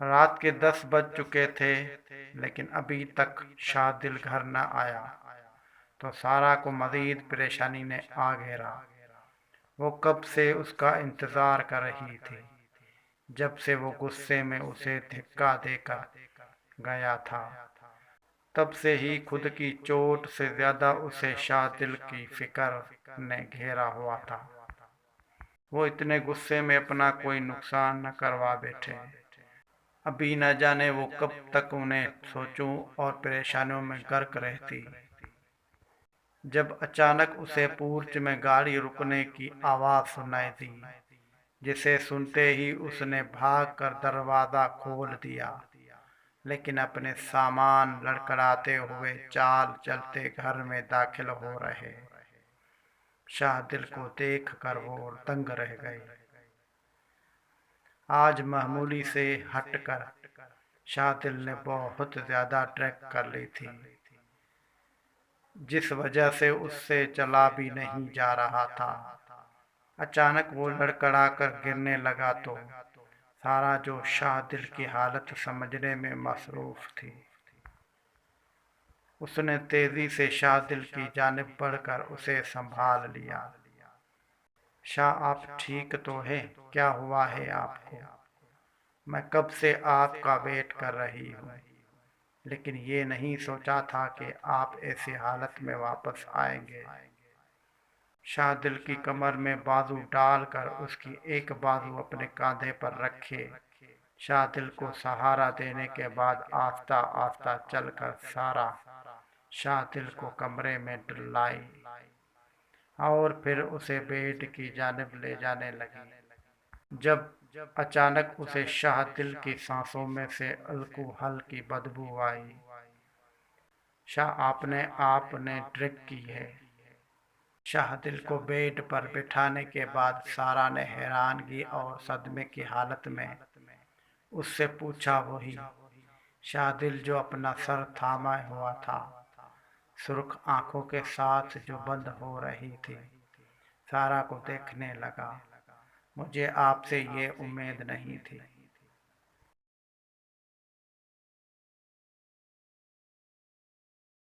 रात के 10 बज चुके थे, लेकिन अभी तक शादिल घर न आया, तो सारा को मज़ीद परेशानी ने आ घेरा। वो कब से उसका इंतज़ार कर रही थी, जब से वो गुस्से में उसे धिक्का देकर गया था। तब से ही खुद की चोट से ज़्यादा उसे शादिल की फिक्र ने घेरा हुआ था। वो इतने गुस्से में अपना कोई नुकसान न करवा बैठे। अभी न जाने वो कब तक उन्हें सोचूं और परेशानियों में गर्क रहती, जब अचानक उसे पूर्च में गाड़ी रुकने की आवाज़ सुनाई दी, जिसे सुनते ही उसने भागकर दरवाज़ा खोल दिया, लेकिन अपने सामान लड़खड़ाते हुए चाल चलते घर में दाखिल हो रहे शाहदिल को देखकर वो दंग रह गए। आज मामूली से हटकर शाहदिल ने बहुत ज़्यादा ट्रैक कर ली थी, जिस वजह से उससे चला भी नहीं जा रहा था। अचानक वो लड़खड़ा कर गिरने लगा तो सारा जो शाहदिल की हालत समझने में मसरूफ़ थी, उसने तेजी से शाहदिल की जानिब बढ़कर उसे संभाल लिया। शाह, आप ठीक तो हैं? क्या हुआ है आपको? मैं कब से आपका वेट कर रही हूँ, लेकिन ये नहीं सोचा था कि आप ऐसी हालत में वापस आएंगे। शाहदिल की कमर में बाजू डालकर उसकी एक बाजू अपने कंधे पर रखे शाहदिल को सहारा देने के बाद आस्ता आस्ता चलकर सारा शाहदिल को कमरे में लाई और फिर उसे बेड की जानिब ले जाने लगी, जब अचानक उसे शाहदिल की सांसों में से अल्कोहल की बदबू आई। शाह, आपने ड्रिंक की है? शाहदिल को बेड पर बिठाने के बाद सारा ने हैरानगी और सदमे की हालत में उससे पूछा। वही शाहदिल जो अपना सर थामा हुआ था, सुर्ख आंखों के साथ जो बंद हो रही थी, सारा को देखने लगा। मुझे आपसे ये उम्मीद नहीं थी।